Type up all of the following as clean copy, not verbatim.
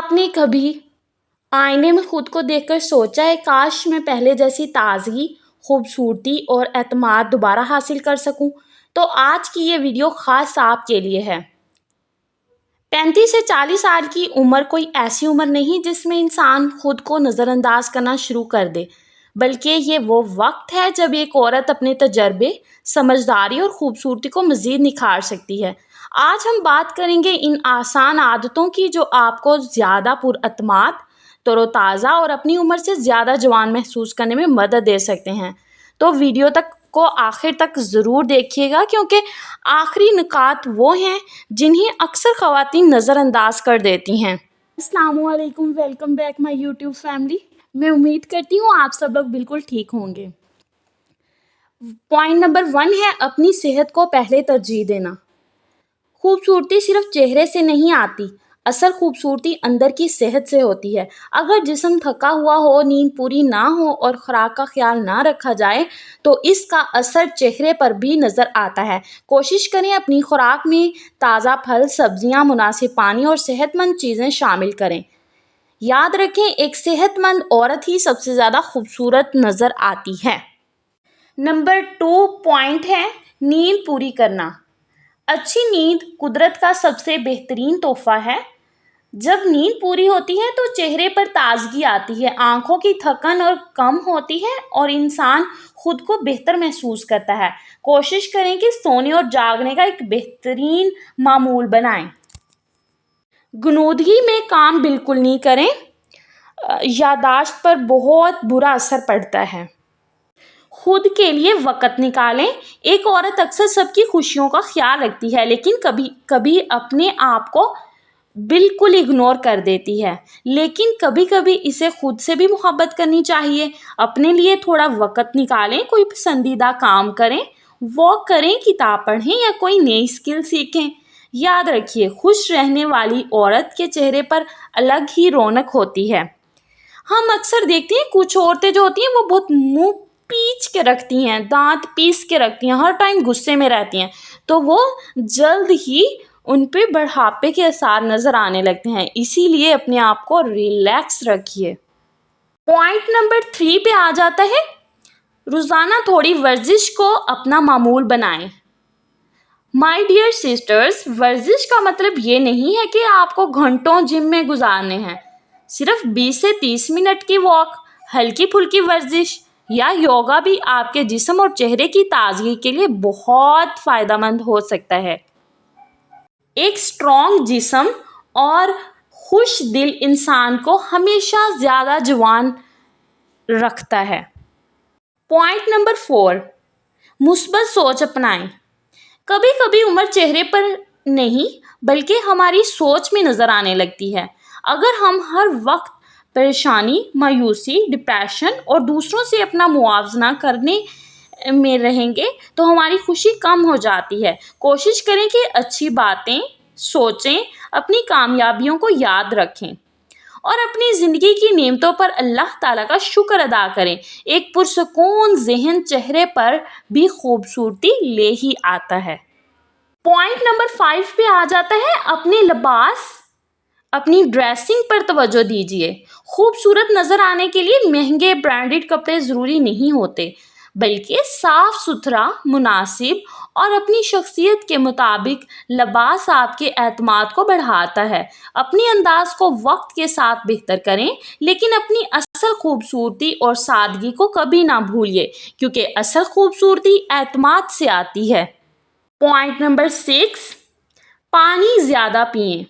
आपने कभी आईने में खुद को देखकर सोचा है, काश मैं पहले जैसी ताजगी, खूबसूरती और एतमाद दोबारा हासिल कर सकूं? तो आज की ये वीडियो खास आपके लिए है। 35 से 40 साल की उम्र कोई ऐसी उम्र नहीं जिसमें इंसान खुद को नज़रअंदाज करना शुरू कर दे, बल्कि ये वो वक्त है जब एक औरत अपने तजर्बे, समझदारी और खूबसूरती को मज़ीद निखार सकती है। आज हम बात करेंगे इन आसान आदतों की जो आपको ज़्यादा पुरअतमाद, तरोताज़ा और अपनी उम्र से ज़्यादा जवान महसूस करने में मदद दे सकते हैं। तो वीडियो को आखिर तक ज़रूर देखिएगा, क्योंकि आखिरी नुकात वो हैं जिन्हें अक्सर ख़वातीन नज़रअंदाज कर देती हैं। अस्सलामुअलैकुम, welcome back my YouTube family. मैं उम्मीद करती हूँ आप सब लोग बिल्कुल ठीक होंगे। पॉइंट नंबर 1 है अपनी सेहत को पहले तरजीह देना। खूबसूरती सिर्फ चेहरे से नहीं आती, असल खूबसूरती अंदर की सेहत से होती है। अगर जिस्म थका हुआ हो, नींद पूरी ना हो और खुराक का ख्याल ना रखा जाए तो इसका असर चेहरे पर भी नज़र आता है। कोशिश करें अपनी खुराक में ताज़ा फल, सब्जियां, मुनासिब पानी और सेहतमंद चीज़ें शामिल करें। याद रखें, एक सेहतमंद औरत ही सबसे ज़्यादा खूबसूरत नज़र आती है। नंबर 2 पॉइंट है नींद पूरी करना। अच्छी नींद कुदरत का सबसे बेहतरीन तोहफा है। जब नींद पूरी होती है तो चेहरे पर ताजगी आती है, आंखों की थकन और कम होती है और इंसान खुद को बेहतर महसूस करता है। कोशिश करें कि सोने और जागने का एक बेहतरीन मामूल बनाएं। गुनूदगी में काम बिल्कुल नहीं करें, यादाश्त पर बहुत बुरा असर पड़ता है। खुद के लिए वक़्त निकालें। एक औरत अक्सर सबकी खुशियों का ख्याल रखती है, लेकिन कभी कभी अपने आप को बिल्कुल इग्नोर कर देती है। लेकिन कभी कभी इसे खुद से भी मोहब्बत करनी चाहिए। अपने लिए थोड़ा वक़्त निकालें, कोई पसंदीदा काम करें, वॉक करें, किताब पढ़ें या कोई नई स्किल सीखें। याद रखिए, खुश रहने वाली औरत के चेहरे पर अलग ही रौनक होती है। हम अक्सर देखते हैं कुछ औरतें जो होती हैं वो बहुत मुंह पीच के रखती हैं, दांत पीस के रखती हैं, हर टाइम गुस्से में रहती हैं, तो वो जल्द ही उन पे बुढ़ापे के आसार नज़र आने लगते हैं। इसीलिए अपने आप को रिलैक्स रखिए। पॉइंट नंबर 3 पे आ जाता है, रोज़ाना थोड़ी वर्जिश को अपना मामूल बनाएं। माय डियर सिस्टर्स, वर्जिश का मतलब ये नहीं है कि आपको घंटों जिम में गुजारने हैं। सिर्फ 20 से 30 मिनट की वॉक, हल्की फुल्की वर्जिश या योगा भी आपके जिस्म और चेहरे की ताजगी के लिए बहुत फ़ायदेमंद हो सकता है। एक स्ट्रॉन्ग जिस्म और खुश दिल इंसान को हमेशा ज़्यादा जवान रखता है। पॉइंट नंबर 4, मुस्बत सोच अपनाएं। कभी कभी उम्र चेहरे पर नहीं बल्कि हमारी सोच में नज़र आने लगती है। अगर हम हर वक्त परेशानी, मायूसी, डिप्रेशन और दूसरों से अपना मुआवजा करने में रहेंगे तो हमारी खुशी कम हो जाती है। कोशिश करें कि अच्छी बातें सोचें, अपनी कामयाबियों को याद रखें और अपनी ज़िंदगी की नेमतों पर अल्लाह ताला का शुक्र अदा करें। एक पुरसुकून ज़हन चेहरे पर भी खूबसूरती ले ही आता है। पॉइंट नंबर 5 पे आ जाता है, अपने लिबास, अपनी ड्रेसिंग पर तवज्जो दीजिए। खूबसूरत नज़र आने के लिए महंगे ब्रांडेड कपड़े ज़रूरी नहीं होते, बल्कि साफ सुथरा, मुनासिब और अपनी शख्सियत के मुताबिक लिबास आपके एतमाद को बढ़ाता है। अपने अंदाज को वक्त के साथ बेहतर करें, लेकिन अपनी असल खूबसूरती और सादगी को कभी ना भूलिए, क्योंकि असल खूबसूरती एतमाद से आती है। पॉइंट नंबर 6, पानी ज़्यादा पिएं।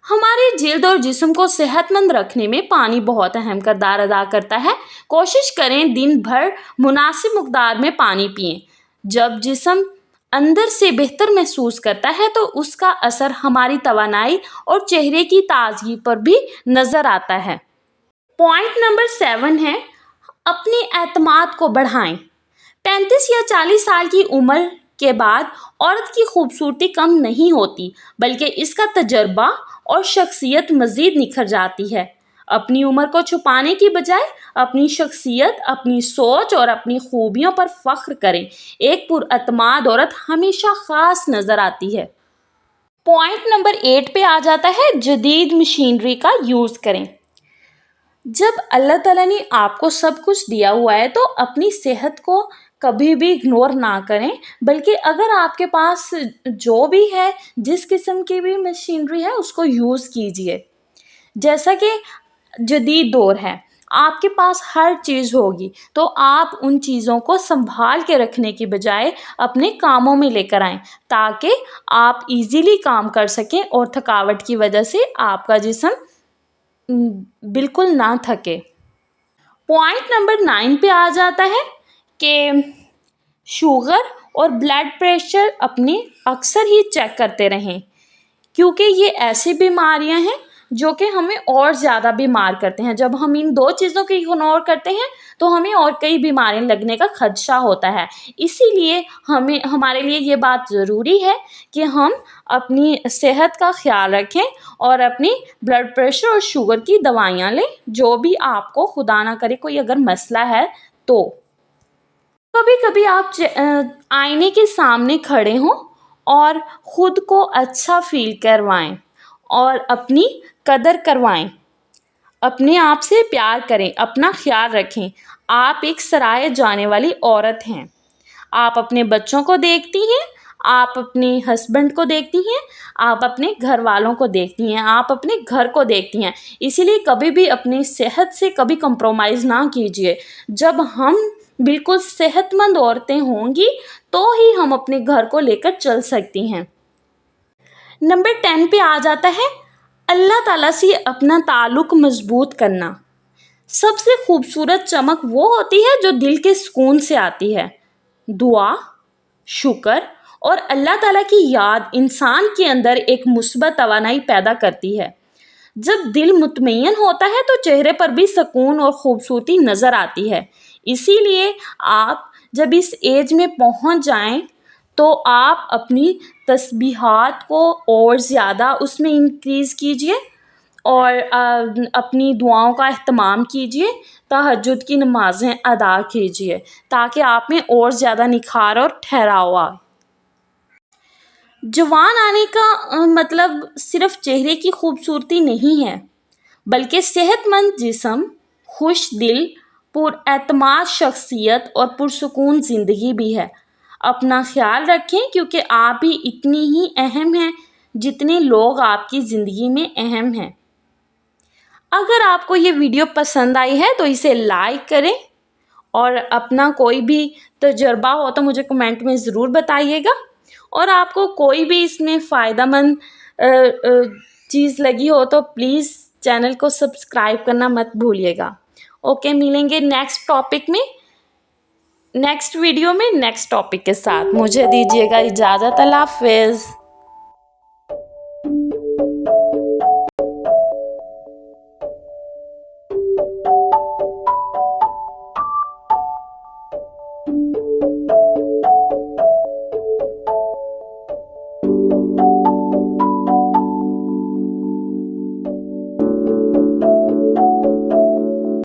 हमारे जिल्द और जिस्म को सेहतमंद रखने में पानी बहुत अहम किरदार अदा करता है। कोशिश करें दिन भर मुनासिब मकदार में पानी पिएं। जब जिस्म अंदर से बेहतर महसूस करता है तो उसका असर हमारी तवानाई और चेहरे की ताजगी पर भी नज़र आता है। पॉइंट नंबर 7 है, अपने एतमाद को बढ़ाएं। 35 या 40 साल की उम्र के बाद औरत की खूबसूरती कम नहीं होती, बल्कि इसका तजर्बा और शख्सियत मज़ीद निखर जाती है। अपनी उम्र को छुपाने की बजाय अपनी शख्सियत, अपनी सोच और अपनी खूबियों पर फ़ख्र करें। एक पुरअतमाद औरत हमेशा ख़ास नज़र आती है। पॉइंट नंबर 8 पे आ जाता है, जदीद मशीनरी का यूज़ करें। जब अल्लाह ताला ने आपको सब कुछ दिया हुआ है तो अपनी सेहत को कभी भी इग्नोर ना करें, बल्कि अगर आपके पास जो भी है, जिस किस्म की भी मशीनरी है, उसको यूज़ कीजिए। जैसा कि जदीद दौर है, आपके पास हर चीज़ होगी, तो आप उन चीज़ों को संभाल के रखने की बजाय अपने कामों में लेकर आएं, ताकि आप इजीली काम कर सकें और थकावट की वजह से आपका जिस्म बिल्कुल ना थके। पॉइंट नंबर 9 पे आ जाता है कि शुगर और ब्लड प्रेशर अपने अक्सर ही चेक करते रहें, क्योंकि ये ऐसी बीमारियां हैं जो कि हमें और ज़्यादा बीमार करते हैं। जब हम इन दो चीज़ों को इग्नोर करते हैं तो हमें और कई बीमारियां लगने का खदशा होता है। इसीलिए हमारे लिए ये बात ज़रूरी है कि हम अपनी सेहत का ख्याल रखें और अपनी ब्लड प्रेशर और शुगर की दवाइयाँ लें, जो भी आपको खुदा ना करे कोई अगर मसला है तो। कभी कभी आप आईने के सामने खड़े हों और ख़ुद को अच्छा फील करवाएं और अपनी कदर करवाएं, अपने आप से प्यार करें, अपना ख्याल रखें। आप एक सराहे जाने वाली औरत हैं। आप अपने बच्चों को देखती हैं, आप अपने हस्बैंड को देखती हैं, आप अपने घर वालों को देखती हैं, आप अपने घर को देखती हैं। इसीलिए कभी भी अपनी सेहत से कभी कंप्रोमाइज़ ना कीजिए। जब हम बिल्कुल सेहतमंद औरतें होंगी तो ही हम अपने घर को लेकर चल सकती हैं। नंबर 10 पे आ जाता है, अल्लाह ताला से अपना ताल्लुक़ मज़बूत करना। सबसे खूबसूरत चमक वो होती है जो दिल के सुकून से आती है। दुआ, शुक्र और अल्लाह ताला की याद इंसान के अंदर एक मुस्बत तवानाई पैदा करती है। जब दिल मुतमईन होता है तो चेहरे पर भी सुकून और खूबसूरती नज़र आती है। इसीलिए आप जब इस एज में पहुंच जाएं तो आप अपनी तस्बीहात को और ज़्यादा उसमें इंक्रीज़ कीजिए और अपनी दुआओं का एहतमाम कीजिए, तहज्जुद की नमाज़ें अदा कीजिए, ताकि आप में और ज़्यादा निखार और ठहराव आए। जवान आने का मतलब सिर्फ चेहरे की खूबसूरती नहीं है, बल्कि सेहतमंद जिस्म, खुश दिल, पुरएतमाद शख्सियत और पुरसुकून ज़िंदगी भी है। अपना ख्याल रखें, क्योंकि आप भी इतनी ही अहम हैं जितने लोग आपकी ज़िंदगी में अहम हैं। अगर आपको ये वीडियो पसंद आई है तो इसे लाइक करें और अपना कोई भी तजुर्बा हो तो मुझे कमेंट में ज़रूर बताइएगा। और आपको कोई भी इसमें फ़ायदेमंद चीज़ लगी हो तो प्लीज़ चैनल को सब्सक्राइब करना मत भूलिएगा। ओके, मिलेंगे नेक्स्ट टॉपिक में, नेक्स्ट वीडियो में नेक्स्ट टॉपिक के साथ। मुझे दीजिएगा इजाज़त। अल्लाह हाफ़िज़।